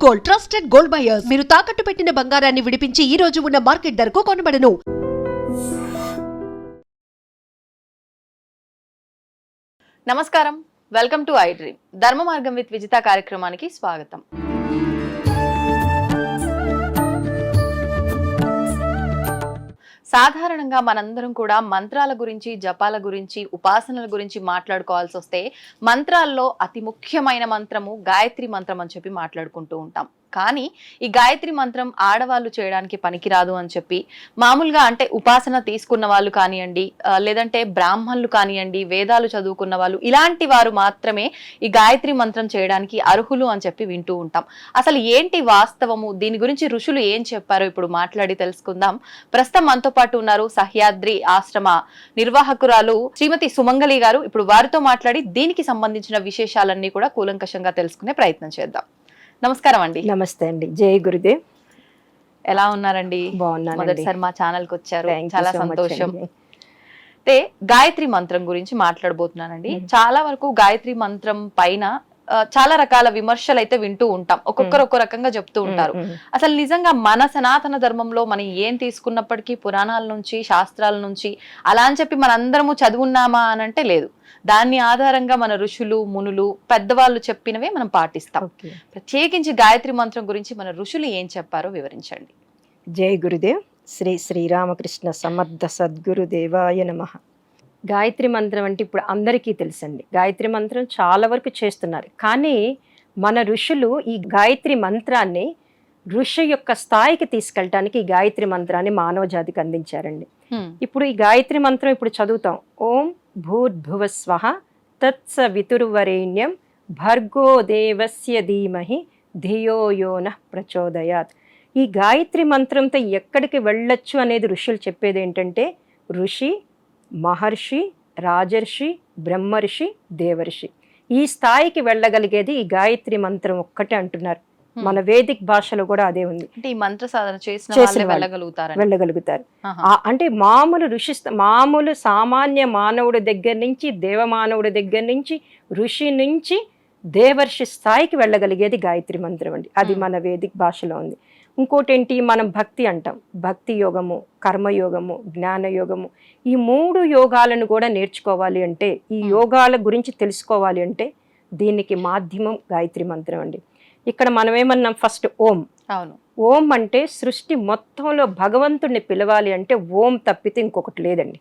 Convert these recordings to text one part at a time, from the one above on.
Gold, trusted gold buyers. మీరు తాకట్టు పెట్టిన బంగారాన్ని విడిపించి ఈ రోజు ఉన్న మార్కెట్ ధరకు కొనబడను. నమస్కారం, వెల్కమ్ టు ఐ డ్రీమ్. ధర్మ మార్గం విత్ విజిత కార్యక్రమానికి స్వాగతం. సాధారణంగా మనందరం కూడా మంత్రాల గురించి, జపాల గురించి, ఉపాసనల గురించి మాట్లాడుకోవాల్సి వస్తే మంత్రాల్లో అతి ముఖ్యమైన మంత్రము గాయత్రి మంత్రం అని చెప్పి మాట్లాడుకుంటూ ఉంటాం. కానీ ఈ గాయత్రి మంత్రం ఆడవాళ్ళు చేయడానికి పనికిరాదు అని చెప్పి మామూలుగా అంటే ఉపాసన తీసుకున్న వాళ్ళు కానివ్వండి, లేదంటే బ్రాహ్మణులు కానివ్వండి, వేదాలు చదువుకున్న వాళ్ళు, ఇలాంటి వారు మాత్రమే ఈ గాయత్రి మంత్రం చేయడానికి అర్హులు అని చెప్పి వింటూ ఉంటాం. అసలు ఏంటి వాస్తవము, దీని గురించి ఋషులు ఏం చెప్పారో ఇప్పుడు మాట్లాడి తెలుసుకుందాం. ప్రస్తుతం మనతో పాటు ఉన్నారు సహ్యాద్రి ఆశ్రమ నిర్వాహకురాలు శ్రీమతి సుమంగళి గారు. ఇప్పుడు వారితో మాట్లాడి దీనికి సంబంధించిన విశేషాలన్నీ కూడా కూలంకషంగా తెలుసుకునే ప్రయత్నం చేద్దాం. నమస్కారం అండి. నమస్తే అండి. జై గురుదేవ్. ఎలా ఉన్నారండి? బాగున్నాను. మొదటిసారి మా ఛానల్ కి వచ్చారు, చాలా సంతోషం. అయితే గాయత్రి మంత్రం గురించి మాట్లాడబోతున్నానండి. చాలా వరకు గాయత్రి మంత్రం పైన చాలా రకాల విమర్శలు అయితే వింటూ ఉంటాం. ఒక్కొక్కరు ఒక్కో రకంగా చెప్తూ ఉంటారు. అసలు నిజంగా మన సనాతన ధర్మంలో మనం ఏం తీసుకున్నప్పటికీ పురాణాల నుంచి, శాస్త్రాల నుంచి అలా అని చెప్పి మనందరము చదువున్నామా అని అంటే లేదు. దాన్ని ఆధారంగా మన ఋషులు, మునులు, పెద్దవాళ్ళు చెప్పినవే మనం పాటిస్తాం. ప్రత్యేకించి గాయత్రి మంత్రం గురించి మన ఋషులు ఏం చెప్పారో వివరించండి. జై గురుదేవ్. శ్రీ శ్రీరామకృష్ణ సమర్థ సద్గురుదేవాయ నమః. గాయత్రి మంత్రం అంటే ఇప్పుడు అందరికీ తెలుసండి. గాయత్రి మంత్రం చాలా వరకు చేస్తున్నారు. కానీ మన ఋషులు ఈ గాయత్రి మంత్రాన్ని ఋషి యొక్క స్థాయికి తీసుకెళ్ళటానికి ఈ గాయత్రి మంత్రాన్ని మానవ జాతికి అందించారండి. ఇప్పుడు ఈ గాయత్రి మంత్రం ఇప్పుడు చదువుతాం. ఓం భూర్భువస్వః తత్సవితుర్వరేణ్యం భర్గో దేవస్య ధీమహి ధియో యో నః ప్రచోదయాత్. ఈ గాయత్రి మంత్రంతో ఎక్కడికి వెళ్ళొచ్చు అనేది ఋషులు చెప్పేది ఏంటంటే, ఋషి, మహర్షి, రాజర్షి, బ్రహ్మర్షి, దేవర్షి, ఈ స్థాయికి వెళ్ళగలిగేది ఈ గాయత్రి మంత్రం ఒక్కటే అంటున్నారు. మన వేదిక్ భాషలో కూడా అదే ఉంది. అంటే ఈ మంత్ర సాధన చేసిన వెళ్ళగలుగుతారు. అంటే మామూలు సామాన్య మానవుడి దగ్గర నుంచి, దేవమానవుడి దగ్గర నుంచి, ఋషి నుంచి దేవర్షి స్థాయికి వెళ్ళగలిగేది గాయత్రి మంత్రం అండి. అది మన వేదిక్ భాషలో ఉంది. ఇంకోటి ఏంటి, మనం భక్తి అంటాం. భక్తి యోగము, కర్మయోగము, జ్ఞానయోగము, ఈ 3 యోగాలను కూడా నేర్చుకోవాలి అంటే, ఈ యోగాల గురించి తెలుసుకోవాలి అంటే దీనికి మాధ్యమం గాయత్రి మంత్రం అండి. ఇక్కడ మనం ఏమన్నాం, ఫస్ట్ ఓం. అవును. ఓం అంటే సృష్టి మొత్తంలో భగవంతుడిని పిలవాలి అంటే ఓం తప్పితే ఇంకొకటి లేదండి.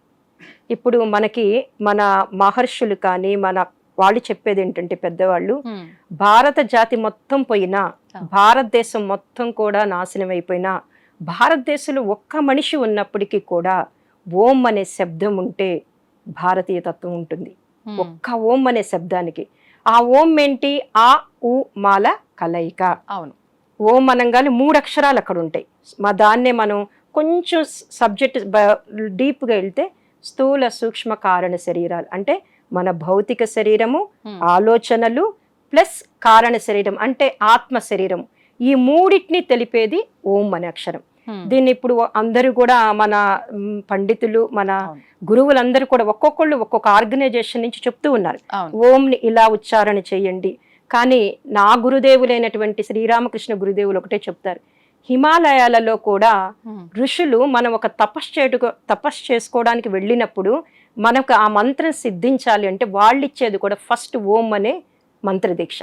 ఇప్పుడు మనకి మన మహర్షులు కానీ మన వాళ్ళు చెప్పేది ఏంటంటే, పెద్దవాళ్ళు, భారత జాతి మొత్తం పోయినా, భారతదేశం మొత్తం కూడా నాశనం అయిపోయినా, భారతదేశంలో ఒక్క మనిషి ఉన్నప్పటికీ కూడా ఓం అనే శబ్దం ఉంటే భారతీయ తత్వం ఉంటుంది. ఒక్క ఓం అనే శబ్దానికి. ఆ ఓం ఏంటి, ఆ ఉ మాల కలయిక. అవును. ఓం అనగానే 3 అక్షరాలు అక్కడ ఉంటాయి. దాన్నే మనం కొంచెం సబ్జెక్ట్ డీప్గా వెళ్తే స్థూల సూక్ష్మ కారణ శరీరాలు అంటే మన భౌతిక శరీరము, ఆలోచనలు ప్లస్ కారణ శరీరం అంటే ఆత్మ శరీరం, ఈ 3టిని తెలిపేది ఓం అనే అక్షరం. దీన్ని ఇప్పుడు అందరూ కూడా మన పండితులు, మన గురువులందరూ కూడా ఒక్కొక్కళ్ళు ఒక్కొక్క ఆర్గనైజేషన్ నుంచి చెప్తూ ఉన్నారు, ఓంని ఇలా ఉచ్చారణ చేయండి. కానీ నా గురుదేవులైనటువంటి శ్రీరామకృష్ణ గురుదేవులు ఒకటే చెప్తారు, హిమాలయాలలో కూడా ఋషులు మనం ఒక తపస్సు చేసుకోవడానికి వెళ్ళినప్పుడు మనకు ఆ మంత్రం సిద్ధించాలి అంటే వాళ్ళు ఇచ్చేది కూడా ఫస్ట్ ఓం అనే మంత్ర దీక్ష.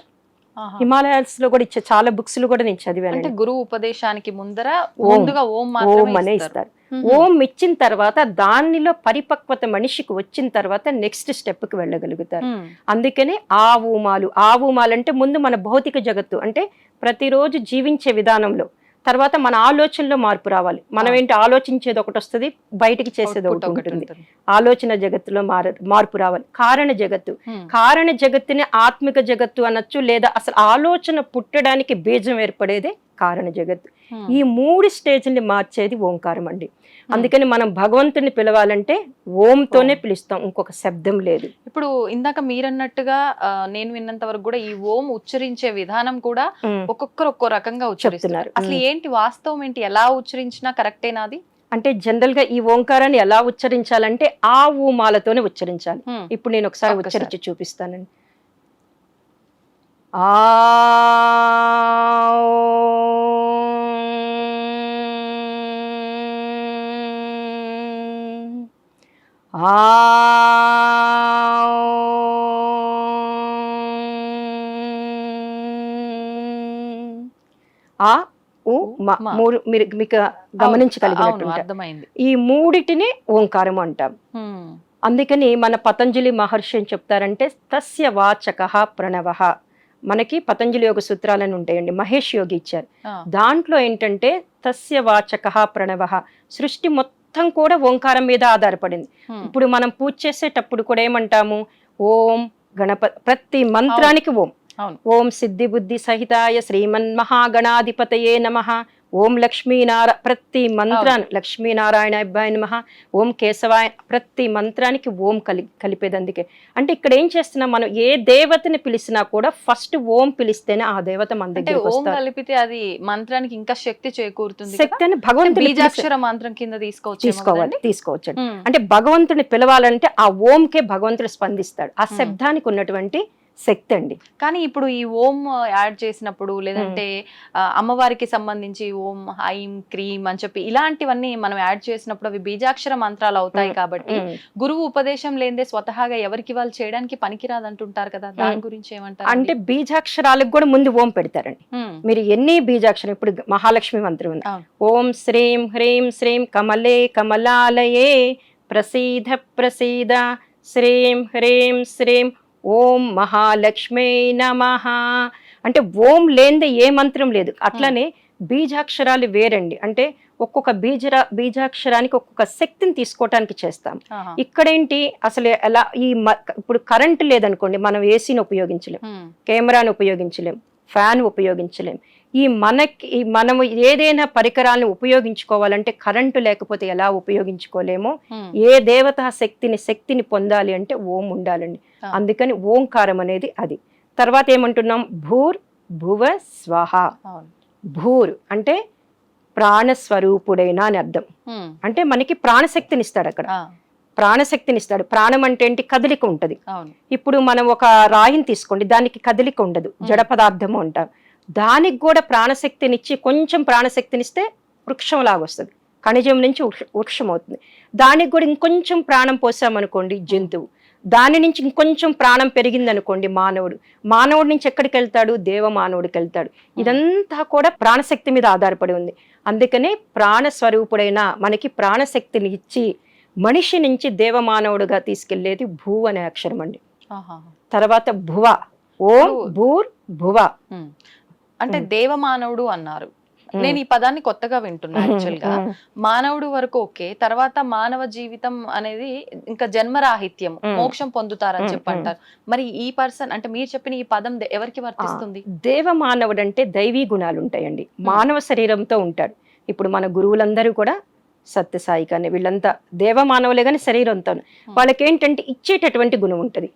హిమాలయాస్ లో కూడా ఇచ్చే చాలా బుక్స్ కూడా నేను చదివాను. గురువు ఉపదేశానికి ముందర ఓం అనే ఇస్తారు. ఓం ఇచ్చిన తర్వాత దానిలో పరిపక్వత మనిషికి వచ్చిన తర్వాత నెక్స్ట్ స్టెప్ కి వెళ్ళగలుగుతారు. అందుకనే ఆవుమాలు అంటే ముందు మన భౌతిక జగత్తు అంటే ప్రతిరోజు జీవించే విధానంలో, తర్వాత మన ఆలోచనలో మార్పు రావాలి. మనం ఏంటి, ఆలోచించేది ఒకటి వస్తుంది, బయటికి చేసేది ఒకటి ఉంటుంది. ఆలోచన జగత్తులో మార్పు రావాలి. కారణ జగత్తుని ఆత్మిక జగత్తు అనొచ్చు, లేదా అసలు ఆలోచన పుట్టడానికి బీజం ఏర్పడేదే కారణ జగత్తు. ఈ 3 స్టేజ్ని మార్చేది ఓంకారం అండి. అందుకని మనం భగవంతుని పిలవాలంటే ఓంతోనే పిలుస్తాం, ఇంకొక శబ్దం లేదు. ఇప్పుడు ఇందాక మీరన్నట్టుగా నేను విన్నంత వరకు కూడా ఈ ఓం ఉచ్చరించే విధానం కూడా ఒక్కొక్కరు ఒక్కో రకంగా ఉచ్చరిస్తున్నారు. అసలు ఏంటి వాస్తవం ఏంటి, ఎలా ఉచ్చరించినా కరెక్టేనాది? అంటే జనరల్ గా ఈ ఓంకారాన్ని ఎలా ఉచ్చరించాలంటే ఆ ఊమాలతోనే ఉచ్చరించాలి. ఇప్పుడు నేను ఒకసారి ఉచ్చరించి చూపిస్తానండి. ఆ ఆ ఆ ఉ మ మ. మూడు మీరు మీకు అవును గమనించగలిగినట్టుంటారు. అర్థమైంది. ఈ మూడిటిని ఓంకారం అంటాం. హ్మ్. అందుకని మన పతంజలి మహర్షి ఏం చెప్తారంటే తస్య వాచకః ప్రణవః. మనకి పతంజలి యోగ సూత్రాలని ఉంటాయండి, మహేష్ యోగి ఇచ్చారు. ఆ. దాంట్లో ఏంటంటే తస్య వాచకః ప్రణవః, సృష్టి మొత్తం కూడా ఓంకారం మీద ఆధారపడింది. హ్మ్. ఇప్పుడు మనం పూజ చేసేటప్పుడు కూడా ఏమంటాము, ఓం ప్రతి మంత్రానికి ఓం. అవును. ఓం సిద్ధి బుద్ధి సహితాయ శ్రీమన్ మహాగణాధిపతయే నమః, ఓం ప్రతి మంత్రాన్ని లక్ష్మీనారాయణాభ్యాయ నమః, ఓం కేశవాయ, ప్రతి మంత్రానికి ఓం కలిపేది. అందుకే అంటే ఇక్కడ ఏం చేస్తున్నాం, మనం ఏ దేవతని పిలిచినా కూడా ఫస్ట్ ఓం పిలిస్తేనే ఆ దేవత మన అంటే దగ్గరికి ఓం వస్తారు. కలిపితే అది మంత్రానికి ఇంకా శక్తి చేకూరుతుంది కదా? శక్తి అని భగవంతుని బీజాక్షర మంత్రం కింద తీసుకోవచ్చండి. అంటే భగవంతుని పిలవాలంటే ఆ ఓంకే భగవంతుడు స్పందిస్తాడు. ఆ శబ్దానికి ఉన్నటువంటి శక్తి అండి. కానీ ఇప్పుడు ఈ ఓం యాడ్ చేసినప్పుడు లేదంటే అమ్మవారికి సంబంధించి ఓం ఐం క్రీం అని చెప్పి ఇలాంటివన్నీ మనం యాడ్ చేసినప్పుడు అవి బీజాక్షర మంత్రాలు అవుతాయి కాబట్టి గురువు ఉపదేశం లేదే స్వతహాగా ఎవరికి వాళ్ళు చేయడానికి పనికిరాదు అంటుంటారు కదా, దాని గురించి ఏమంటారు? అంటే బీజాక్షరాలకు కూడా ముందు ఓం పెడతారండి. మీరు ఎన్ని బీజాక్షరం, ఇప్పుడు మహాలక్ష్మి మంత్రం ఉంది, ఓం శ్రీం హ్రీం శ్రీం కమలే కమలాలయే ప్రసీద ప్రసీద శ్రీం హ్రీం శ్రీం ఓం మహాలక్ష్మీ నమః. అంటే ఓం లేనిదే ఏ మంత్రం లేదు. అట్లనే బీజాక్షరాలు వేరండి. అంటే ఒక్కొక్క బీజాక్షరానికి ఒక్కొక్క శక్తిని తీసుకోవటానికి చేస్తాం. ఇక్కడేంటి అసలు ఎలా ఇప్పుడు కరెంట్ లేదనుకోండి, మనం ఏసీని ఉపయోగించలేం, కెమెరాని ఉపయోగించలేం, ఫ్యాన్ ఉపయోగించలేం. మనము ఏదైనా పరికరాలను ఉపయోగించుకోవాలంటే కరెంటు లేకపోతే ఎలా ఉపయోగించుకోలేమో, ఏ దేవతా శక్తిని పొందాలి అంటే ఓం ఉండాలండి. అందుకని ఓంకారం అనేది అది. తర్వాత ఏమంటున్నాం, భూర్ భువ స్వహ. భూర్ అంటే ప్రాణస్వరూపుడైన అని అర్థం. అంటే మనకి ప్రాణశక్తిని ఇస్తాడు. అక్కడ ప్రాణశక్తిని ఇస్తాడు. ప్రాణం అంటే ఏంటి, కదలిక ఉంటది. ఇప్పుడు మనం ఒక రాయిని తీసుకోండి, దానికి కదలిక ఉండదు, జడ పదార్థము అంటారు. దానికి కూడా ప్రాణశక్తినిచ్చి కొంచెం ప్రాణశక్తినిస్తే వృక్షం లాగా వస్తుంది, ఖనిజం నుంచి వృక్షం అవుతుంది. దానికి కూడా ఇంకొంచెం ప్రాణం పోసామనుకోండి జంతువు, దాని నుంచి ఇంకొంచెం ప్రాణం పెరిగింది అనుకోండి మానవుడి నుంచి ఎక్కడికి వెళ్తాడు, దేవమానవుడికి వెళ్తాడు. ఇదంతా కూడా ప్రాణశక్తి మీద ఆధారపడి ఉంది. అందుకనే ప్రాణస్వరూపుడైన మనకి ప్రాణశక్తిని ఇచ్చి మనిషి నుంచి దేవమానవుడుగా తీసుకెళ్లేది భూ అనే అక్షరం అండి. తర్వాత భువ, ఓం భూర్ భువ. అంటే దేవమానవుడు అన్నారు. నేను ఈ పదాన్ని కొత్తగా వింటున్నా. యాక్చువల్ గా మానవుడు వరకు ఓకే, తర్వాత మానవ జీవితం అనేది ఇంకా జన్మరాహిత్యం, మోక్షం పొందుతారని చెప్పి అంటారు. మరి ఈ పర్సన్ అంటే మీరు చెప్పిన ఈ పదం ఎవరికి వర్తిస్తుంది? దేవమానవుడు అంటే దైవీ గుణాలు ఉంటాయండి, మానవ శరీరంతో ఉంటాడు. ఇప్పుడు మన గురువులందరూ కూడా సత్యసాయి కానీ వీళ్ళంతా దేవమానవులే కానీ శరీరంతో, వాళ్ళకేంటంటే ఇచ్చేటటువంటి గుణం ఉంటుంది.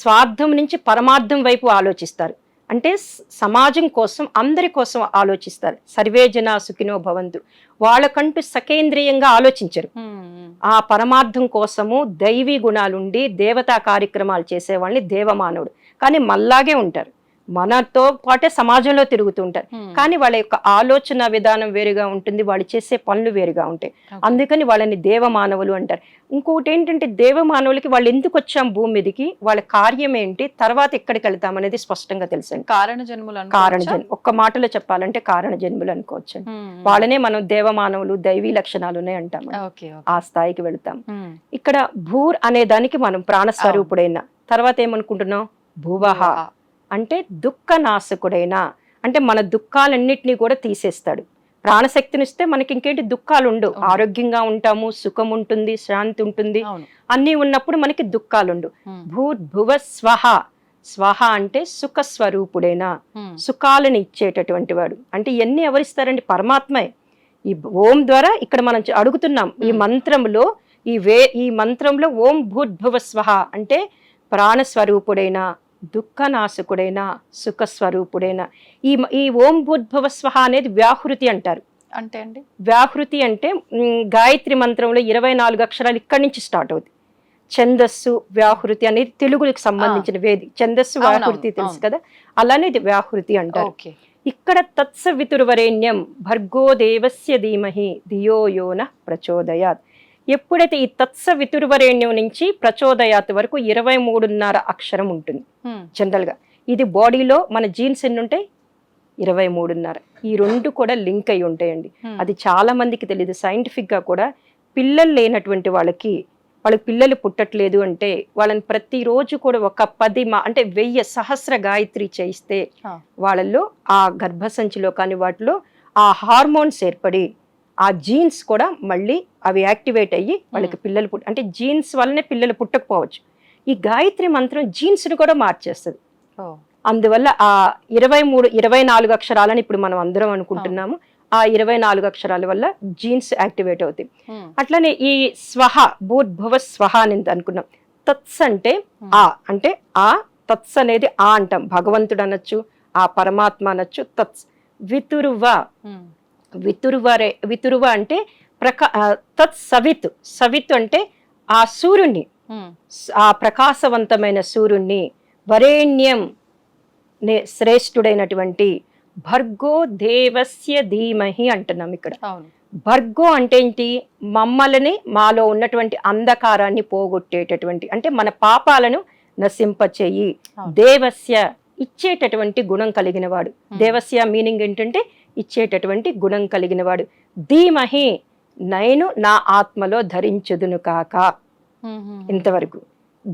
స్వార్థం నుంచి పరమార్థం వైపు ఆలోచిస్తారు. అంటే సమాజం కోసం, అందరి కోసం ఆలోచిస్తారు. సర్వే జనా సుఖినో భవంతు. వాళ్ళకంటూ సకేంద్రియంగా ఆలోచించరు. ఆ పరమార్థం కోసము దైవీ గుణాలుండి దేవతా కార్యక్రమాలు చేసేవాళ్ళని దేవమానవుడు. కానీ మళ్ళాగే ఉంటారు, మనతో పాటే సమాజంలో తిరుగుతూ ఉంటారు. కానీ వాళ్ళ యొక్క ఆలోచన విధానం వేరుగా ఉంటుంది, వాళ్ళు చేసే పనులు వేరుగా ఉంటాయి. అందుకని వాళ్ళని దేవమానవులు అంటారు. ఇంకొకటి ఏంటంటే దేవమానవులకి వాళ్ళు ఎందుకు వచ్చాం భూమి మీదకి, వాళ్ళ కార్యం ఏంటి, తర్వాత ఎక్కడికి వెళ్తాం అనేది స్పష్టంగా తెలుసండి. కారణ జన్మ, ఒక్క మాటలో చెప్పాలంటే కారణ జన్ములు అనుకోవచ్చండి. వాళ్ళనే మనం దేవమానవులు, దైవీ లక్షణాలు ఉన్నాయి అంటాం, ఆ స్థాయికి వెళ్తాం. ఇక్కడ భూర్ అనే దానికి మనం ప్రాణస్వరూపుడైన, తర్వాత ఏమనుకుంటున్నాం, భువః అంటే దుఃఖనాశకుడైన, అంటే మన దుఃఖాలన్నిటినీ కూడా తీసేస్తాడు. ప్రాణశక్తినిస్తే మనకి ఇంకేంటి దుఃఖాలు ఉండవు, ఆరోగ్యంగా ఉంటాము, సుఖం ఉంటుంది, శాంతి ఉంటుంది. అన్నీ ఉన్నప్పుడు మనకి దుఃఖాలు ఉండవు. భూర్భువ స్వహ. స్వహ అంటే సుఖ స్వరూపుడైన, సుఖాలను ఇచ్చేటటువంటి వాడు. అంటే ఇవన్నీ ఎవరిస్తారండి, పరమాత్మే. ఈ ఓం ద్వారా ఇక్కడ మనం అడుగుతున్నాం ఈ మంత్రంలో, ఈ మంత్రంలో ఓం భూర్భువ స్వహ అంటే ప్రాణస్వరూపుడైన, దుఃఖనాశకుడైన, సుఖస్వరూపుడైన. ఈ ఓం భూర్భువ స్వహ అనేది వ్యాహృతి అంటారు. అంటే అండి వ్యాహృతి అంటే గాయత్రి మంత్రంలో 24 అక్షరాలు ఇక్కడి నుంచి స్టార్ట్ అవుతాయి. ఛందస్సు వ్యాహృతి అనేది తెలుగుకి సంబంధించిన వేది. ఛందస్సు వ్యాహృతి తెలుసు కదా, అలానే ఇది వ్యాహృతి అంటారు. ఇక్కడ తత్సవితుర్వరేణ్యం భర్గో దేవస్య ధీమహి ధియో యో నః ప్రచోదయాత్. ఎప్పుడైతే ఈ తత్స వితుర్వరేణ్యం నుంచి ప్రచోదయాత్ వరకు 23.5 అక్షరం ఉంటుంది జనరల్ గా. ఇది బాడీలో మన జీన్స్ ఎన్ని ఉంటాయి? 23.5. ఈ రెండు కూడా లింక్ అయి ఉంటాయండి. అది చాలా మందికి తెలియదు. సైంటిఫిక్ గా కూడా పిల్లలు లేనటువంటి వాళ్ళకి పిల్లలు పుట్టట్లేదు అంటే వాళ్ళని ప్రతిరోజు కూడా ఒక 10 అంటే 1000 సహస్ర గాయత్రి చేయిస్తే వాళ్ళల్లో ఆ గర్భసంచిలో కానీ వాటిలో ఆ హార్మోన్స్ ఏర్పడి ఆ జీన్స్ కూడా మళ్ళీ అవి యాక్టివేట్ అయ్యి వాళ్ళకి పిల్లలు అంటే జీన్స్ వల్లనే పిల్లలు పుట్టకపోవచ్చు. ఈ గాయత్రి మంత్రం జీన్స్ ని కూడా మార్చేస్తుంది. అందువల్ల ఆ 24 అక్షరాలని ఇప్పుడు మనం అందరం అనుకుంటున్నాము. ఆ 24 అక్షరాల వల్ల జీన్స్ యాక్టివేట్ అవుతాయి. అట్లనే ఈ స్వహ భూర్భువ స్వహ అని అనుకున్నాం. తత్స్ అంటే ఆ అంటే ఆ తత్స్ అనేది ఆ అంటాం. భగవంతుడు అనొచ్చు, ఆ పరమాత్మ అనొచ్చు. తత్స్ వితురువ వితురువ అంటే తత్ సవిత్ సవిత్ అంటే ఆ సూర్యుణ్ణి, ఆ ప్రకాశవంతమైన సూర్యుణ్ణి, వరేణ్యం శ్రేష్ఠుడైనటువంటి భర్గో దేవస్య ధీమహి అంటున్నాం ఇక్కడ. భర్గో అంటే ఏంటి? మమ్మల్ని మాలో ఉన్నటువంటి అంధకారాన్ని పోగొట్టేటటువంటి అంటే మన పాపాలను నశింపచేయి. దేవస్య ఇచ్చేటటువంటి గుణం కలిగిన వాడు. దేవస్య మీనింగ్ ఏంటంటే ఇచ్చేటటువంటి గుణం కలిగిన వాడు. ధీమహి నేను నా ఆత్మలో ధరించుదును కాక. ఇంతవరకు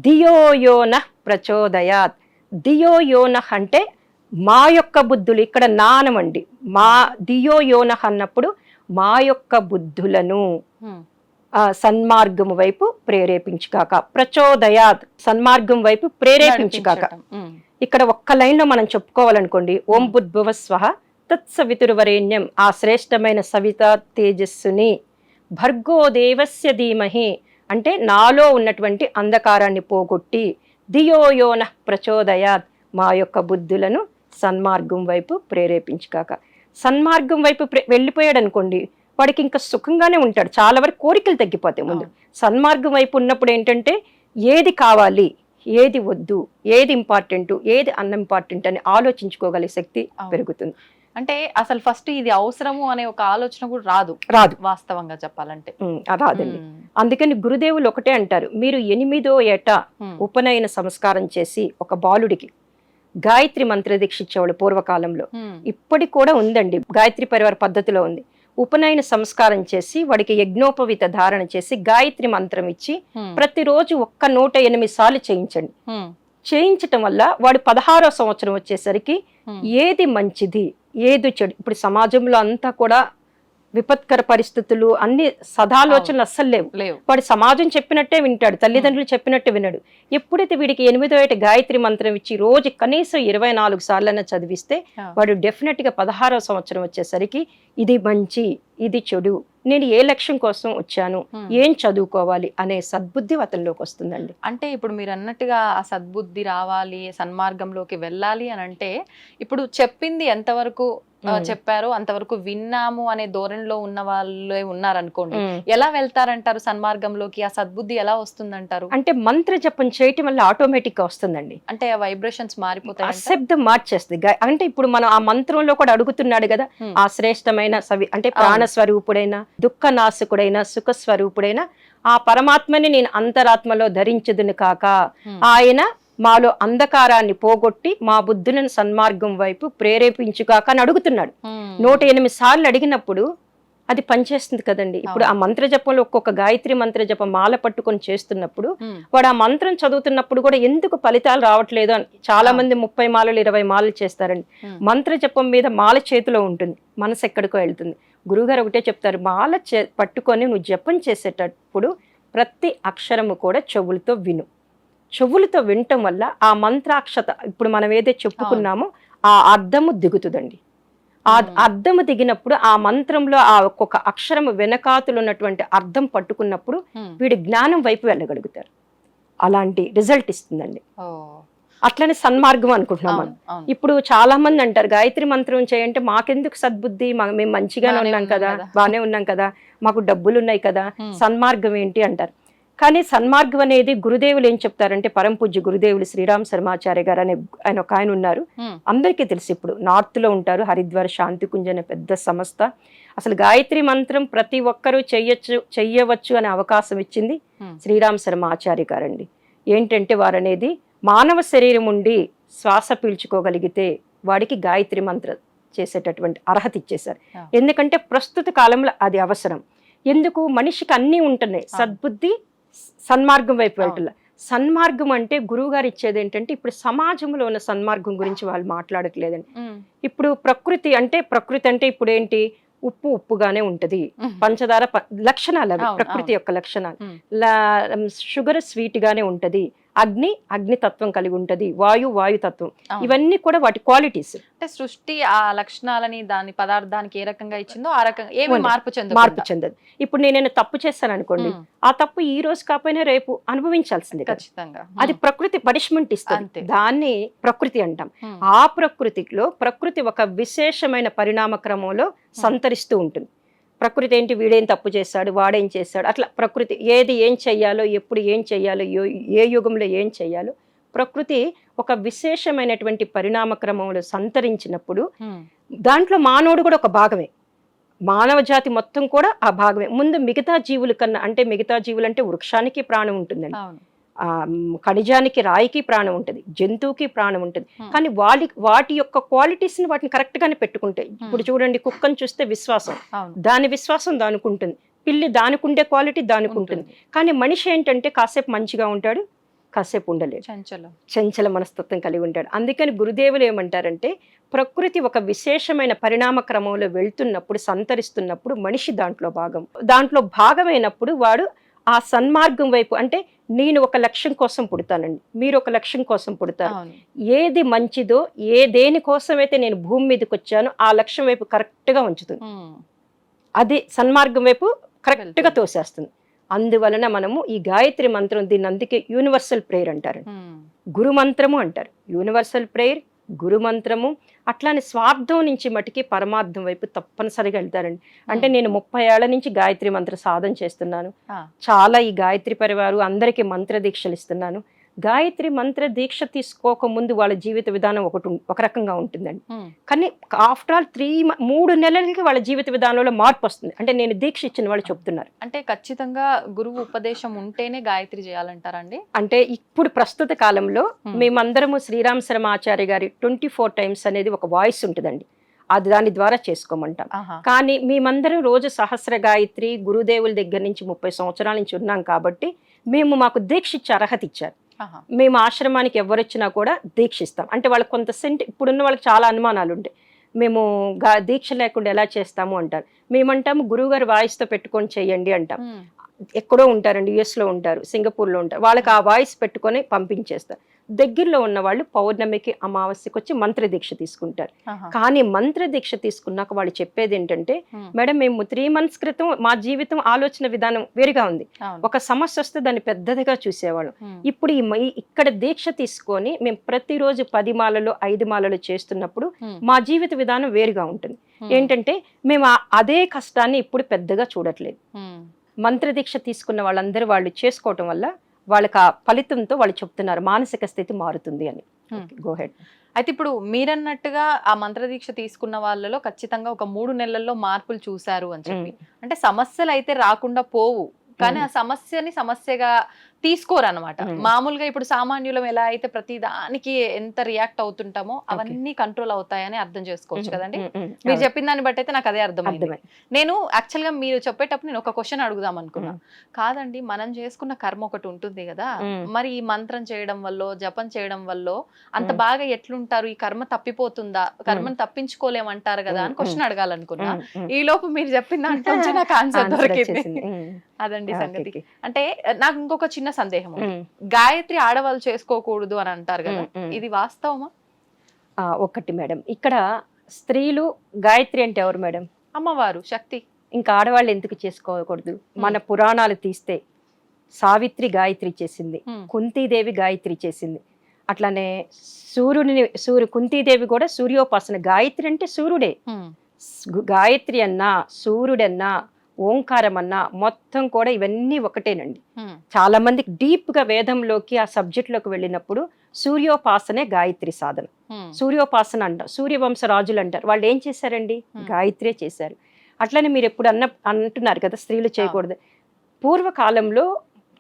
ధియోయోన ప్రచోదయాత్. ధియోయోన అంటే మా యొక్క బుద్ధులు, ఇక్కడ నానమండి. మా ధియోయోన అన్నప్పుడు మా యొక్క బుద్ధులను సన్మార్గం వైపు ప్రేరేపించుకాక. ప్రచోదయాత్ సన్మార్గం వైపు ప్రేరేపించుకాక. ఇక్కడ ఒక్క లైన్ లో మనం చెప్పుకోవాలనుకోండి, ఓం బుద్భువ స్వహ తత్సవితుర్వరేణ్యం, ఆ శ్రేష్టమైన సవిత తేజస్సుని, భర్గో దేవస్య ధీమహి అంటే నాలో ఉన్నటువంటి అంధకారాన్ని పోగొట్టి, ధియోయోన ప్రచోదయాత్ మా యొక్క బుద్ధులను సన్మార్గం వైపు ప్రేరేపించుకాక. సన్మార్గం వైపు వెళ్ళిపోయాడు అనుకోండి, వాడికి ఇంకా సుఖంగానే ఉంటాడు. చాలా వరకు కోరికలు తగ్గిపోతాయి. ముందు సన్మార్గం వైపు ఉన్నప్పుడు ఏంటంటే ఏది కావాలి, ఏది వద్దు, ఏది ఇంపార్టెంట్, ఏది అన్ఇంపార్టెంట్ అని ఆలోచించుకోగలిగే శక్తి పెరుగుతుంది. అంటే అసలు ఫస్ట్ ఇది అవసరము అనే ఒక ఆలోచన కూడా రాదు వాస్తవంగా చెప్పాలంటే. రాదండి. అందుకని గురుదేవులు ఒకటే అంటారు, మీరు 8వ ఏట ఉపనయన సంస్కారం చేసి ఒక బాలుడికి గాయత్రి మంత్ర దీక్ష ఇచ్చేవాళ్ళు పూర్వకాలంలో. ఇప్పటికి కూడా ఉందండి, గాయత్రి పరివార పద్ధతిలో ఉంది. ఉపనయన సంస్కారం చేసి వాడికి యజ్ఞోపవిత ధారణ చేసి గాయత్రి మంత్రం ఇచ్చి ప్రతిరోజు 108 సార్లు చేయించండి. చేయించటం వల్ల వాడు 16వ సంవత్సరం వచ్చేసరికి ఏది మంచిది ఏది చెడు, ఇప్పుడు సమాజంలో అంతా కూడా విపత్కర పరిస్థితులు, అన్ని సదాలోచనలు అస్సలు లేవు. వాడు సమాజం చెప్పినట్టే వింటాడు, తల్లిదండ్రులు చెప్పినట్టే వినడు. ఎప్పుడైతే వీడికి 8వ ఏట గాయత్రి మంత్రం ఇచ్చి రోజు కనీసం 24 సార్లైనా చదివిస్తే వాడు డెఫినెట్ గా 16వ సంవత్సరం వచ్చేసరికి ఇది మంచి ఇది చెడు, నేను ఏ లక్ష్యం కోసం వచ్చాను, ఏం చదువుకోవాలి అనే సద్బుద్ధి అతనిలోకి వస్తుందండి. అంటే ఇప్పుడు మీరు అన్నట్టుగా ఆ సద్బుద్ధి రావాలి, సన్మార్గంలోకి వెళ్ళాలి అని అంటే ఇప్పుడు చెప్పింది ఎంతవరకు చెప్పారు అంతవరకు విన్నాము అనే ధోరణిలో ఉన్న వాళ్ళే ఉన్నారనుకోండి, ఎలా వెళ్తారంటారు సన్మార్గంలోకి? ఆ సద్బుద్ధి ఎలా వస్తుందంటారు? అంటే మంత్ర జపం చేయటం వల్ల ఆటోమేటిక్ గా వస్తుందండి. అంటే వైబ్రేషన్స్ మారిపోతాయి, శబ్దం మార్చేస్తుంది. అంటే ఇప్పుడు మనం ఆ మంత్రంలో కూడా అడుగుతున్నాడు కదా, ఆ శ్రేష్టమైన అంటే ప్రాణస్వరూపుడైన, దుఃఖ నాశకుడైన, సుఖ స్వరూపుడైన ఆ పరమాత్మని నేను అంతరాత్మలో ధరించదును కాక, ఆయన మాలో అంధకారాన్ని పోగొట్టి మా బుద్ధులను సన్మార్గం వైపు ప్రేరేపించుగాక అని అడుగుతున్నాడు. 108 సార్లు అడిగినప్పుడు అది పనిచేస్తుంది కదండి. ఇప్పుడు ఆ మంత్ర జపంలో ఒక్కొక్క గాయత్రి మంత్ర జపం మాల పట్టుకొని చేస్తున్నప్పుడు వాడు ఆ మంత్రం చదువుతున్నప్పుడు కూడా ఎందుకు ఫలితాలు రావట్లేదు అని చాలా మంది 30 మాలలు 20 మాలలు చేస్తారండి. మంత్ర జపం మీద మాల చేతిలో ఉంటుంది, మనసు ఎక్కడికో వెళ్తుంది. గురువుగారు ఒకటే చెప్తారు, మాల పట్టుకొని నువ్వు జపం చేసేటప్పుడు ప్రతి అక్షరము కూడా చెవులతో విను. చెవులతో వినటం వల్ల ఆ మంత్రాక్షత ఇప్పుడు మనం ఏదైతే చెప్పుకున్నామో ఆ అర్థము దిగుతుందండి. ఆ అర్థము దిగినప్పుడు ఆ మంత్రంలో ఆ ఒక్కొక్క అక్షరము వెనకాతులు ఉన్నటువంటి అర్థం పట్టుకున్నప్పుడు వీడి జ్ఞానం వైపు వెళ్ళగలుగుతారు. అలాంటి రిజల్ట్ ఇస్తుందండి. అట్లనే సన్మార్గం అనుకుంటున్నాం మనం. ఇప్పుడు చాలా మంది అంటారు గాయత్రి మంత్రం చేయంటే మాకెందుకు సద్బుద్ధి, మేము మంచిగానే ఉన్నాం కదా, బాగానే ఉన్నాం కదా, మాకు డబ్బులు ఉన్నాయి కదా, సన్మార్గం ఏంటి అంటారు. కానీ సన్మార్గం అనేది గురుదేవులు ఏం చెప్తారంటే, పరమ పూజ్య గురుదేవులు శ్రీరామ్ శర్మాచార్య గారు అనే ఆయన ఒక ఆయన ఉన్నారు. అందరికీ తెలుసు, ఇప్పుడు నార్త్ లో ఉంటారు, హరిద్వార్ శాంతికుంజ్ అనే పెద్ద సంస్థ. అసలు గాయత్రి మంత్రం ప్రతి ఒక్కరూ చెయ్యవచ్చు అనే అవకాశం ఇచ్చింది శ్రీరామ్ శర్మాచార్య గారండి. ఏంటంటే వారు అనేది మానవ శరీరం ఉండి శ్వాస పీల్చుకోగలిగితే వాడికి గాయత్రి మంత్రం చేసేటటువంటి అర్హత ఇచ్చేశారు. ఎందుకంటే ప్రస్తుత కాలంలో అది అవసరం. ఎందుకు, మనిషికి అన్నీ ఉంటున్నాయి, సద్బుద్ధి సన్మార్గం వైపు వెళ్తున్నా. సన్మార్గం అంటే గురువు గారు ఇచ్చేది ఏంటంటే, ఇప్పుడు సమాజంలో ఉన్న సన్మార్గం గురించి వాళ్ళు మాట్లాడట్లేదండి. ఇప్పుడు ప్రకృతి అంటే ఇప్పుడు ఏంటి, ఉప్పు ఉప్పుగానే ఉంటది, పంచదార లక్షణాలు అవి ప్రకృతి యొక్క లక్షణాలు. షుగర్ స్వీట్ గానే ఉంటది, అగ్ని అగ్నితత్వం కలిగి ఉంటది, వాయుతత్వం, ఇవన్నీ కూడా వాటి క్వాలిటీస్. అంటే సృష్టి ఆ లక్షణాలని దాని పదార్థానికి ఏ రకంగా ఇచ్చిందో ఆ రకంగా ఏమి మార్పు చెందదు. ఇప్పుడు నేను తప్పు చేస్తాను అనుకోండి, ఆ తప్పు ఈ రోజు కాకపోయినా రేపు అనుభవించాల్సిందే ఖచ్చితంగా. అది ప్రకృతి పనిష్మెంట్ ఇస్తుంది, దాన్ని ప్రకృతి అంటాం. ఆ ప్రకృతి ఒక విశేషమైన పరిణామ క్రమంలో సంతరిస్తూ ఉంటుంది. ప్రకృతి ఏంటి, వీడేం తప్పు చేశాడు, వాడేం చేశాడు, అట్లా ప్రకృతి ఏది ఏం చెయ్యాలో, ఎప్పుడు ఏం చెయ్యాలో, ఏ యుగంలో ఏం చెయ్యాలో ప్రకృతి ఒక విశేషమైనటువంటి పరిణామ క్రమంలో సంతరించినప్పుడు దాంట్లో మానవుడు కూడా ఒక భాగమే, మానవ జాతి మొత్తం కూడా ఆ భాగమే. ముందు మిగతా జీవుల కన్నా, అంటే మిగతా జీవులు అంటే వృక్షానికి ప్రాణం ఉంటుందండి, ఖనిజానికి రాయికి ప్రాణం ఉంటుంది, జంతువుకి ప్రాణం ఉంటుంది. కానీ వాటి యొక్క క్వాలిటీస్ ని వాటిని కరెక్ట్ గానే పెట్టుకుంటాయి. ఇప్పుడు చూడండి, కుక్కను చూస్తే విశ్వాసం, దాని విశ్వాసం దానికి ఉంటుంది, పిల్లి దానికి ఉండే క్వాలిటీ దానికి ఉంటుంది. కానీ మనిషి ఏంటంటే కాసేపు మంచిగా ఉంటాడు, కాసేపు ఉండలేడు, చంచల మనస్తత్వం కలిగి ఉంటాడు. అందుకని గురుదేవులు ఏమంటారంటే, ప్రకృతి ఒక విశేషమైన పరిణామ క్రమంలో వెళ్తున్నప్పుడు, సంతరిస్తున్నప్పుడు మనిషి దాంట్లో భాగమైనప్పుడు వాడు ఆ సన్మార్గం వైపు, అంటే నేను ఒక లక్ష్యం కోసం పుడతానండి, మీరు ఒక లక్ష్యం కోసం పుడతారు, ఏది మంచిదో దేని కోసమైతే నేను భూమి మీదకి వచ్చానో ఆ లక్ష్యం వైపు కరెక్ట్ గా ఉంచుతుంది, అది సన్మార్గం వైపు కరెక్ట్ గా తోసేస్తుంది. అందువలన మనము ఈ గాయత్రి మంత్రం, దీన్ని అందుకే యూనివర్సల్ ప్రేయర్ అంటారు, గురు మంత్రము అంటారు. యూనివర్సల్ ప్రేయర్, గురు మంత్రము, అట్లానే స్వార్థం నుంచి మటుకి పరమార్థం వైపు తప్పనిసరిగా వెళ్తారండి. అంటే నేను 30 ఏళ్ల నుంచి గాయత్రి మంత్ర సాధన చేస్తున్నాను, చాలా ఈ గాయత్రి పరివారు అందరికీ మంత్ర దీక్షలు ఇస్తున్నాను. గాయత్రి మంత్ర దీక్ష తీసుకోక ముందు వాళ్ళ జీవిత విధానం ఒక రకంగా ఉంటుందండి. కానీ ఆఫ్టర్ ఆల్ 3 నెలలకి వాళ్ళ జీవిత విధానంలో మార్పు వస్తుంది. అంటే నేను దీక్ష ఇచ్చిన వాళ్ళు చెప్తున్నారు. అంటే ఖచ్చితంగా గురువు ఉపదేశం ఉంటేనే గాయత్రి చేయాలంటారండి? అంటే ఇప్పుడు ప్రస్తుత కాలంలో మేమందరము శ్రీరామ్ శర్మాచార్య గారి 24 టైమ్స్ అనేది ఒక వాయిస్ ఉంటుందండి, అది దాని ద్వారా చేసుకోమంటాం. కానీ మేమందరం రోజు సహస్ర గాయత్రి గురుదేవుల దగ్గర నుంచి 30 సంవత్సరాల నుంచి ఉన్నాం కాబట్టి మాకు దీక్ష ఇచ్చే అర్హత ఇచ్చారు. మేము ఆశ్రమానికి ఎవరొచ్చినా కూడా దీక్షిస్తాం. అంటే వాళ్ళకి కొంత ఇప్పుడున్న వాళ్ళకి చాలా అనుమానాలు ఉంటాయి, మేము దీక్ష లేకుండా ఎలా చేస్తాము అంటారు. మేమంటాము గురువుగారు వాయిస్తో పెట్టుకొని చెయ్యండి అంటాం. ఎక్కడో ఉంటారండి, యుఎస్లో ఉంటారు, సింగపూర్లో ఉంటారు, వాళ్ళకి ఆ వాయిస్ పెట్టుకొని పంపించేస్తారు. దగ్గరలో ఉన్న వాళ్ళు పౌర్ణమికి అమావాస్యకి వచ్చి మంత్ర దీక్ష తీసుకుంటారు. కానీ మంత్ర దీక్ష తీసుకున్నాక వాళ్ళు చెప్పేది ఏంటంటే, మేడం మేము 3 months క్రితం మా జీవితం ఆలోచన విధానం వేరుగా ఉంది, ఒక సమస్య వస్తే దాన్ని పెద్దదిగా చూసేవాళ్ళం. ఇప్పుడు ఇక్కడ దీక్ష తీసుకొని మేము ప్రతిరోజు 10 మాలలు 5 మాలలు చేస్తున్నప్పుడు మా జీవిత విధానం వేరుగా ఉంటుంది. ఏంటంటే మేము అదే కష్టాన్ని ఇప్పుడు పెద్దగా చూడట్లేదు. మంత్ర దీక్ష తీసుకున్న వాళ్ళందరూ వాళ్ళు చేసుకోవటం వల్ల వాళ్ళకి ఆ ఫలితంతో వాళ్ళు చెప్తున్నారు మానసిక స్థితి మారుతుంది అని. Go head. అయితే ఇప్పుడు మీరన్నట్టుగా ఆ మంత్ర దీక్ష తీసుకున్న వాళ్ళలో ఖచ్చితంగా ఒక 3 నెలల్లో మార్పులు చూశారు అని చెప్పి, అంటే సమస్యలు అయితే రాకుండా పోవు, కానీ ఆ సమస్యని సమస్యగా తీసుకోరన్నమాట. మామూలుగా ఇప్పుడు సామాన్యులం ఎలా అయితే ప్రతి దానికి ఎంత రియాక్ట్ అవుతుంటామో అవన్నీ కంట్రోల్ అవుతాయని అర్థం చేసుకోవచ్చు కదండి. మీరు చెప్పిన దాన్ని బట్టి అయితే నాకు అదే అర్థమైంది. నేను యాక్చువల్ గా మీరు చెప్పేటప్పుడు నేను ఒక క్వశ్చన్ అడుగుదాం అనుకున్నా. కాదండి, మనం చేసుకున్న కర్మ ఒకటి ఉంటుంది కదా, మరి ఈ మంత్రం చేయడం వల్ల జపం చేయడం వల్ల అంత బాగా ఎట్లుంటారు, ఈ కర్మ తప్పిపోతుందా, కర్మను తప్పించుకోలేమంటారు కదా అని క్వశ్చన్ అడగాలనుకున్నా. ఈ లోపు మీరు చెప్పిన దాంట్లో నాకు ఆన్సర్ దొరికింది. అదండి సంగతి. అంటే నాకు ఇంకొక చిన్న సందేహం, గాయత్రి ఆడవాళ్ళు చేసుకోకూడదు అని అంటారు కదా, ఇది వాస్తవమా? ఒకటి మేడం, ఇక్కడ స్త్రీలు గాయత్రి అంటే ఎవరు మేడం? అమ్మవారు, శక్తి. ఇంకా ఆడవాళ్ళు ఎందుకు చేసుకోకూడదు? మన పురాణాలు తీస్తే సావిత్రి గాయత్రి చేసింది, కుంతీదేవి గాయత్రి చేసింది, అట్లానే కుంతీదేవి కూడా సూర్యోపాసన. గాయత్రి అంటే సూర్యుడే, గాయత్రి అన్నా సూర్యుడన్నా ఓంకారం అన్నా మొత్తం కూడా ఇవన్నీ ఒకటేనండి. ఉమ్, చాలా మందికి డీప్ గా వేదంలోకి ఆ సబ్జెక్ట్ లోకి వెళ్ళినప్పుడు సూర్యోపాసనే గాయత్రి సాధన. ఉమ్, సూర్యోపాసన అంటారు, సూర్యవంశ రాజులు అంటారు. వాళ్ళు ఏం చేశారండి? గాయత్రే చేశారు. అట్లనే మీరు ఎప్పుడు అంటున్నారు కదా స్త్రీలు చేయకూడదు. పూర్వకాలంలో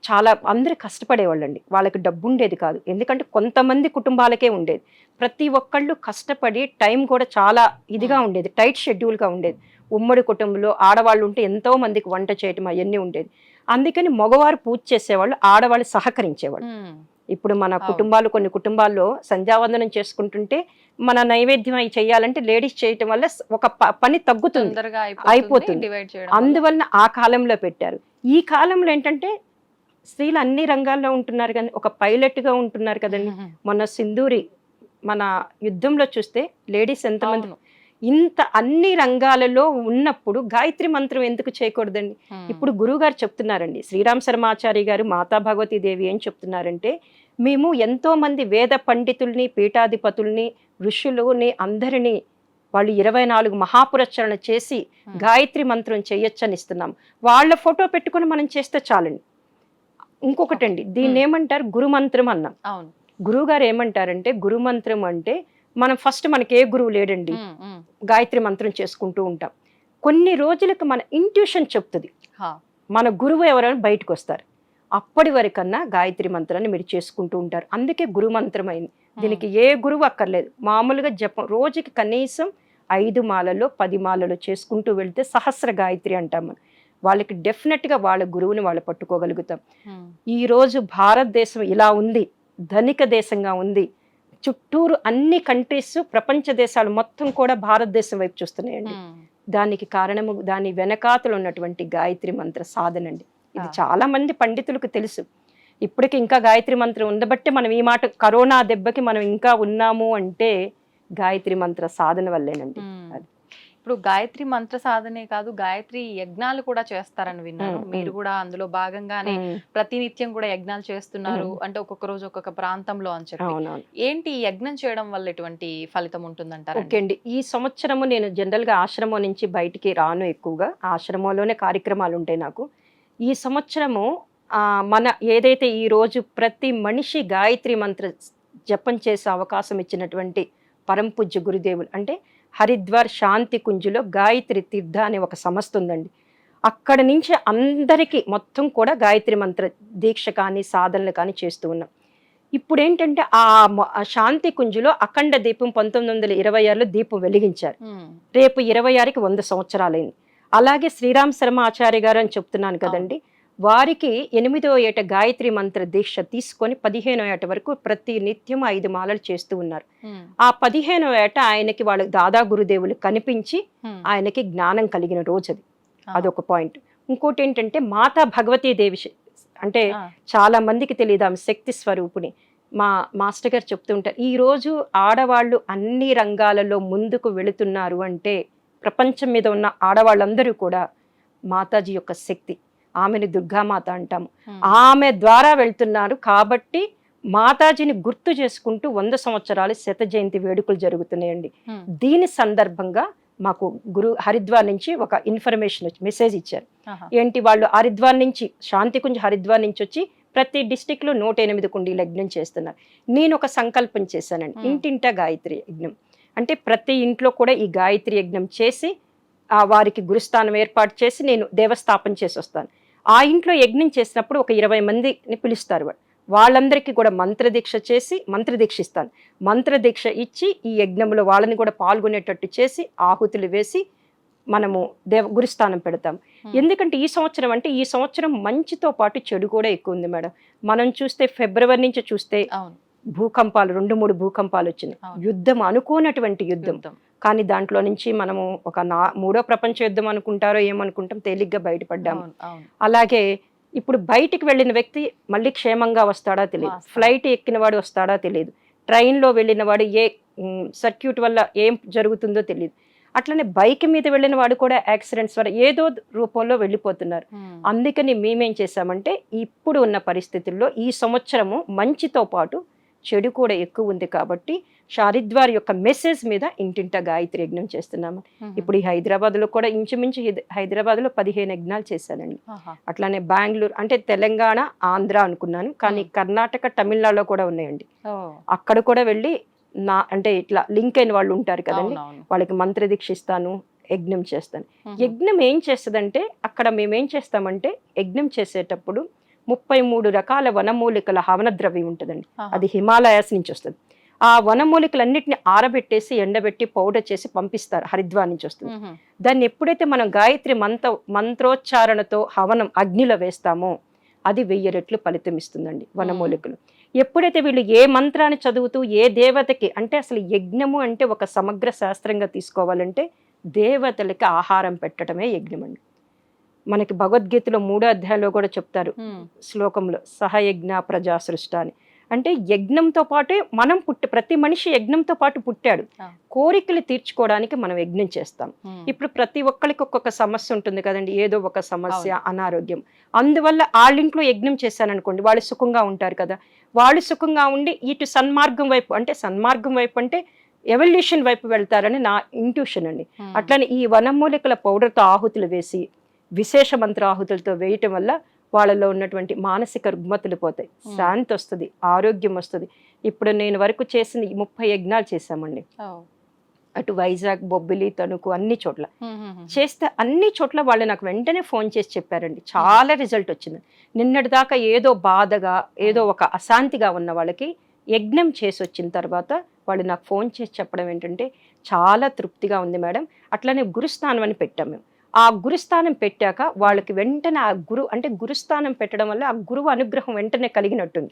చాలా అందరూ కష్టపడేవాళ్ళండి. వాళ్ళకి డబ్బు ఉండేది కాదు, ఎందుకంటే కొంతమంది కుటుంబాలకే ఉండేది. ప్రతి ఒక్కళ్ళు కష్టపడి టైం కూడా చాలా ఇదిగా ఉండేది, టైట్ షెడ్యూల్గా ఉండేది. ఉమ్మడి కుటుంబంలో ఆడవాళ్ళు ఉంటే ఎంతో మందికి వంట చేయటం అవన్నీ ఉండేది. అందుకని మగవారు పూజ చేసేవాళ్ళు, ఆడవాళ్ళు సహకరించేవాళ్ళు. ఉమ్, ఇప్పుడు మన కుటుంబాలు, కొన్ని కుటుంబాల్లో సంధ్యావందనం చేసుకుంటుంటే మన నైవేద్యం అవి చేయాలంటే లేడీస్ చేయటం వల్ల ఒక పని తగ్గుతుంది, తొందరగా అయిపోతుంది. డివైడ్ చేయడం వల్ల. అందువలన ఆ కాలంలో పెట్టారు. ఈ కాలంలో ఏంటంటే స్త్రీలు అన్ని రంగాల్లో ఉంటున్నారు, కానీ ఒక పైలట్ గా ఉంటున్నారు కదండి. మొన్న సింధూరి మన యుద్ధంలో చూస్తే లేడీస్ ఎంతమంది, అవును. ఇంత అన్ని రంగాలలో ఉన్నప్పుడు గాయత్రి మంత్రం ఎందుకు చేయకూడదండి? ఉమ్, ఇప్పుడు గురువు గారు చెప్తున్నారండి, శ్రీరామ్ శర్మాచారి గారు, మాతా భగవతీ దేవి ఏం చెప్తున్నారంటే, మేము ఎంతో మంది వేద పండితుల్ని, పీఠాధిపతుల్ని, ఋషులని అందరినీ వాళ్ళు 24 మహాపురచరణ చేసి గాయత్రి మంత్రం చేయొచ్చని ఇస్తున్నాం. వాళ్ళ ఫోటో పెట్టుకుని మనం చేస్తే చాలండి. ఇంకొకటండి, దీన్ని ఏమంటారు? గురుమంత్రం అన్నాం. అవును. గురువు గారు ఏమంటారంటే, గురుమంత్రం అంటే మనం ఫస్ట్ మనకి ఏ గురువు లేడండి, ఉమ్, ఉమ్, గాయత్రి మంత్రం చేసుకుంటూ ఉంటాం. కొన్ని రోజులకు మన ఇంట్యూషన్ చెప్తుంది హా, మన గురువు ఎవరైనా బయటకు వస్తారు. అప్పటి వరకన్నా గాయత్రి మంత్రాన్ని మీరు చేసుకుంటూ ఉంటారు. అందుకే గురు మంత్రం అయింది. దీనికి ఏ గురువు అక్కర్లేదు. మామూలుగా జపం రోజుకి కనీసం 5 మాలలో 10 మాలలో చేసుకుంటూ వెళ్తే సహస్ర గాయత్రి అంటాం మనం. వాళ్ళకి డెఫినెట్గా వాళ్ళ గురువుని వాళ్ళు పట్టుకోగలుగుతాం. ఉమ్, ఈ రోజు భారతదేశం ఇలా ఉంది, ధనిక దేశంగా ఉంది. చుట్టూరు అన్ని కంట్రీస్, ప్రపంచ దేశాలు మొత్తం కూడా భారతదేశం వైపు చూస్తున్నాయండి. ఉమ్, దానికి కారణము దాని వెనకాతలు ఉన్నటువంటి గాయత్రి మంత్ర సాధన అండి. ఇది చాలా మంది పండితులకు తెలుసు. ఇప్పటికి ఇంకా గాయత్రి మంత్రం ఉండబట్టే మనం ఈ మాట, కరోనా దెబ్బకి మనం ఇంకా ఉన్నాము అంటే గాయత్రి మంత్ర సాధన వల్లేనండి. ఉమ్. అది. ఇప్పుడు గాయత్రి మంత్ర సాధనే కాదు, గాయత్రి యజ్ఞాలు కూడా చేస్తారని విన్నాను. ఉమ్, మీరు కూడా అందులో భాగంగానే ప్రతినిత్యం కూడా యజ్ఞాలు చేస్తున్నారు. అంటే ఒక్కొక్క రోజు ఒక్కొక్క ప్రాంతంలో అని చెప్పి. అవునవును. ఏంటి ఈ యజ్ఞం చేయడం వల్ల ఎటువంటి ఫలితం ఉంటుందంటారు? ఓకే అండి. ఈ సంవత్సరము నేను జనరల్గా ఆశ్రమం నుంచి బయటికి రాను, ఎక్కువగా ఆశ్రమంలోనే కార్యక్రమాలు ఉంటాయి నాకు. ఈ సంవత్సరము మన ఏదైతే ఈ రోజు ప్రతి మనిషి గాయత్రి మంత్ర జపం చేసే అవకాశం ఇచ్చినటువంటి పరమ పూజ్య గురుదేవులు, అంటే హరిద్వార్ శాంతి కుంజులో గాయత్రి తీర్థ అనే ఒక సంస్థ ఉందండి. అక్కడ నుంచి అందరికీ మొత్తం కూడా గాయత్రి మంత్ర దీక్ష కానీ సాధనలు కానీ చేస్తూ ఉన్నాం. ఇప్పుడు ఏంటంటే ఆ శాంతి కుంజులో అఖండ దీపం 1926లో దీపం వెలిగించారు. రేపు 26కి 100 సంవత్సరాలైంది. అలాగే శ్రీరామ్ శర్మ ఆచార్య గారు అని చెప్తున్నాను కదండి, వారికి 8వ ఏట గాయత్రి మంత్ర దీక్ష తీసుకొని 15వ ఏట వరకు ప్రతి నిత్యం 5 మాలలు చేస్తూ ఉన్నారు. ఆ 15వ ఏట ఆయనకి వాళ్ళ దాదా గురుదేవులు కనిపించి ఆయనకి జ్ఞానం కలిగిన రోజు అది. అదొక పాయింట్. ఇంకోటి ఏంటంటే మాతా భగవతీ దేవి, అంటే చాలా మందికి తెలియదు, ఆమె శక్తి స్వరూపుని. మా మాస్టర్ గారు చెప్తుంటారు, ఈ రోజు ఆడవాళ్ళు అన్ని రంగాలలో ముందుకు వెళుతున్నారు అంటే ప్రపంచం మీద ఉన్న ఆడవాళ్ళందరూ కూడా మాతాజీ యొక్క శక్తి. ఆమెను దుర్గామాత అంటాము. ఆమె ద్వారా వెళ్తున్నారు కాబట్టి మాతాజీని గుర్తు చేసుకుంటూ 100 సంవత్సరాలు శత జయంతి వేడుకలు జరుగుతున్నాయండి. దీని సందర్భంగా మాకు హరిద్వార్ నుంచి ఒక ఇన్ఫర్మేషన్ మెసేజ్ ఇచ్చారు. ఏంటి, వాళ్ళు హరిద్వార్ నుంచి, శాంతికుంజ్ హరిద్వార్ నుంచి వచ్చి ప్రతి డిస్టిక్ లో 108 కుండీల యజ్ఞం చేస్తున్నారు. నేను ఒక సంకల్పం చేశానండి, ఇంటింటా గాయత్రి యజ్ఞం. అంటే ప్రతి ఇంట్లో కూడా ఈ గాయత్రి యజ్ఞం చేసి వారికి గురుస్థానం ఏర్పాటు చేసి నేను దేవస్థాపన చేసి వస్తాను. ఆ ఇంట్లో యజ్ఞం చేసినప్పుడు ఒక 20 మందిని పిలుస్తారు. వాళ్ళందరికీ కూడా మంత్రదీక్ష చేసి మంత్రదీక్ష ఇస్తాను. మంత్రదీక్ష ఇచ్చి ఈ యజ్ఞంలో వాళ్ళని కూడా పాల్గొనేటట్టు చేసి ఆహుతులు వేసి మనము గురుస్థానం పెడతాం. ఎందుకంటే ఈ సంవత్సరం అంటే ఈ సంవత్సరం మంచితో పాటు చెడు కూడా ఎక్కువ ఉంది మేడం. మనం చూస్తే ఫిబ్రవరి నుంచి చూస్తే భూకంపాలు 2-3 భూకంపాలు వచ్చినాయి. యుద్ధం, అనుకోనటువంటి యుద్ధం. కానీ దాంట్లో నుంచి మనము ఒక 3వ ప్రపంచ యుద్ధం అనుకుంటారో ఏమనుకుంటాం, తేలిగ్గా బయటపడ్డాము. అలాగే ఇప్పుడు బయటికి వెళ్ళిన వ్యక్తి మళ్ళీ క్షేమంగా వస్తాడా తెలియదు, ఫ్లైట్ ఎక్కిన వాడు వస్తాడా తెలియదు, ట్రైన్లో వెళ్ళిన వాడు ఏ సర్క్యూట్ వల్ల ఏం జరుగుతుందో తెలియదు. అట్లనే బైక్ మీద వెళ్ళిన వాడు కూడా యాక్సిడెంట్స్ వల్ల ఏదో రూపంలో వెళ్ళిపోతున్నారు. అందుకని మేమేం చేశామంటే ఇప్పుడు ఉన్న పరిస్థితుల్లో ఈ సంవత్సరము మంచితో పాటు చెడు కూడా ఎక్కువ ఉంది కాబట్టి హరిద్వార్ యొక్క మెసేజ్ మీద ఇంటింట గాయత్రి యజ్ఞం చేస్తున్నాము. ఇప్పుడు ఈ హైదరాబాద్లో కూడా ఇంచుమించు హైదరాబాద్లో 15 యజ్ఞాలు చేశానండి. అట్లానే బెంగళూరు అంటే తెలంగాణ, ఆంధ్ర అనుకున్నాను, కానీ కర్ణాటక, తమిళనాడులో కూడా ఉన్నాయండి. అక్కడ కూడా వెళ్ళి అంటే ఇట్లా లింక్ అయిన వాళ్ళు ఉంటారు కదండి, వాళ్ళకి మంత్రదీక్ష ఇస్తాను, యజ్ఞం చేస్తాను. యజ్ఞం ఏం చేస్తుందంటే అక్కడ మేమేం చేస్తామంటే యజ్ఞం చేసేటప్పుడు 33 రకాల వనమూలికల హవన ద్రవ్యం ఉంటుందండి. అది హిమాలయాస్ నుంచి వస్తుంది. ఆ వనమూలికలన్నిటిని ఆరబెట్టేసి ఎండబెట్టి పౌడర్ చేసి పంపిస్తారు, హరిద్వార్ నుంచి వస్తుంది. దాన్ని ఎప్పుడైతే మనం గాయత్రి మంత్రోచ్చారణతో హవనం అగ్నిలో వేస్తామో అది 1000 రెట్లు ఫలితం ఇస్తుందండి వనమూలికలు. ఎప్పుడైతే వీళ్ళు ఏ మంత్రాన్ని చదువుతూ ఏ దేవతకి, అంటే అసలు యజ్ఞము అంటే ఒక సమగ్ర శాస్త్రంగా తీసుకోవాలంటే దేవతలకి ఆహారం పెట్టడమే యజ్ఞం అండి. మనకి భగవద్గీతలో 3వ అధ్యాయంలో కూడా చెప్తారు శ్లోకంలో, సహయజ్ఞ ప్రజా సృష్ట అని. అంటే యజ్ఞంతో పాటే మనం ప్రతి మనిషి యజ్ఞంతో పాటు పుట్టాడు. కోరికలు తీర్చుకోవడానికి మనం యజ్ఞం చేస్తాం. ఇప్పుడు ప్రతి ఒక్కరికి ఒక్కొక్క సమస్య ఉంటుంది కదండి, ఏదో ఒక సమస్య, అనారోగ్యం. అందువల్ల వాళ్ళింట్లో యజ్ఞం చేశాననుకోండి, వాళ్ళు సుఖంగా ఉంటారు కదా. వాళ్ళు సుఖంగా ఉండి ఇటు సన్మార్గం వైపు, అంటే సన్మార్గం వైపు అంటే ఎవల్యూషన్ వైపు వెళ్తారని నా ఇంట్యూషన్ అండి. అట్లనే ఈ వనమూలికల పౌడర్తో ఆహుతులు వేసి విశేష మంత్ర ఆహుతులతో వేయటం వల్ల వాళ్ళలో ఉన్నటువంటి మానసిక రుగ్మతులు పోతాయి, శాంతి వస్తుంది, ఆరోగ్యం వస్తుంది. ఇప్పుడు నేను వరకు చేసింది 30 యజ్ఞాలు చేశామండి. అటు వైజాగ్, బొబ్బిలి, తణుకు అన్ని చోట్ల చేస్తే అన్ని చోట్ల వాళ్ళు నాకు వెంటనే ఫోన్ చేసి చెప్పారండి, చాలా రిజల్ట్ వచ్చింది. నిన్నటి దాకా ఏదో బాధగా, ఏదో ఒక అశాంతిగా ఉన్న వాళ్ళకి యజ్ఞం చేసి వచ్చిన తర్వాత వాళ్ళు నాకు ఫోన్ చేసి చెప్పడం ఏంటంటే, చాలా తృప్తిగా ఉంది మేడం. అట్లనే గురుస్థానం అని పెట్టాం మేము. ఆ గురుస్థానం పెట్టాక వాళ్ళకి వెంటనే ఆ గురుస్థానం పెట్టడం వల్ల ఆ గురువు అనుగ్రహం వెంటనే కలిగినట్టుంది.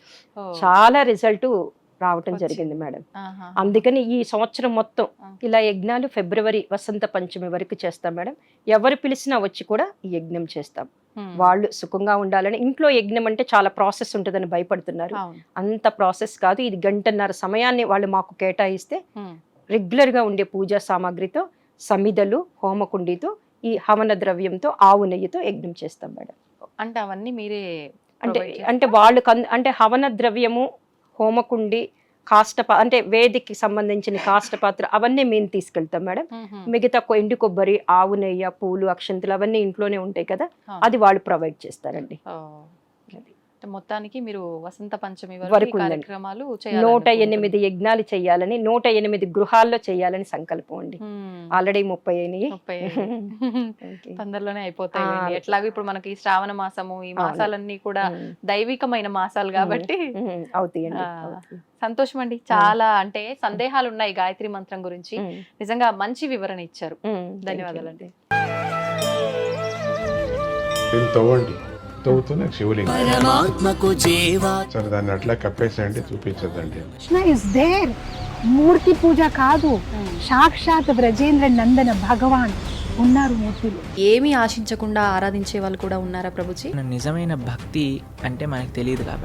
చాలా రిజల్ట్ రావటం జరిగింది మేడం. అందుకని ఈ సంవత్సరం మొత్తం ఇలా యజ్ఞాలు ఫిబ్రవరి వసంత పంచమి వరకు చేస్తాం మేడం. ఎవరు పిలిచినా వచ్చి కూడా ఈ యజ్ఞం చేస్తాం. వాళ్ళు సుఖంగా ఉండాలని. ఇంట్లో యజ్ఞం అంటే చాలా ప్రాసెస్ ఉంటుందని భయపడుతున్నారు. అంత ప్రాసెస్ కాదు. ఇది 1.5 గంటల సమయాన్ని వాళ్ళు మాకు కేటాయిస్తే రెగ్యులర్ గా ఉండే పూజా సామాగ్రితో, సమిదలు, హోమకుండితో, ఈ హవన ద్రవ్యంతో, ఆవు నెయ్యితో యజ్ఞం చేస్తాం మేడం. అంటే అవన్నీ మీరే అంటే వాళ్ళు అంటే హవన ద్రవ్యము, హోమకుండి, అంటే వేదికి సంబంధించిన కాష్టపాత్ర అవన్నీ మేము తీసుకెళ్తాం మేడం. మిగతా ఎండు కొబ్బరి, ఆవు నెయ్యి, పూలు, అక్షంతలు అవన్నీ ఇంట్లోనే ఉంటాయి కదా, అది వాళ్ళు ప్రొవైడ్ చేస్తారండి. మొత్తానికి మీరు వసంత పంచమి వరకు కార్యక్రమాలు 108 యజ్ఞాలు చేయాలని, 108 గృహాల్లో చేయాలని సంకల్పం అండి. ఆల్రెడీ 30 అయినాయి, తొందరలోనే అయిపోతాయి. ఎట్లాగో ఇప్పుడు మనకి శ్రావణ మాసము, ఈ మాసాలన్నీ కూడా దైవికమైన మాసాలు కాబట్టి అవుతాయండి. సంతోషం అండి. చాలా అంటే సందేహాలు ఉన్నాయి గాయత్రి మంత్రం గురించి. నిజంగా మంచి వివరణ ఇచ్చారు. ధన్యవాదాలండి. సరే, దాన్ని అట్లా కప్పేసేయండి, చూపించదండి. Krishna is there. మూర్తి పూజ కాదు, సాక్షాత్ బ్రజేంద్ర నందన భగవాన్ ఉన్నారు మూర్తిలో. ఏమీ ఆశించకుండా ఆరాధించే వాళ్ళు కూడా ఉన్నారా ప్రభుజీ? నిజమైన భక్తి అంటే మనకు తెలియదు కాబట్టి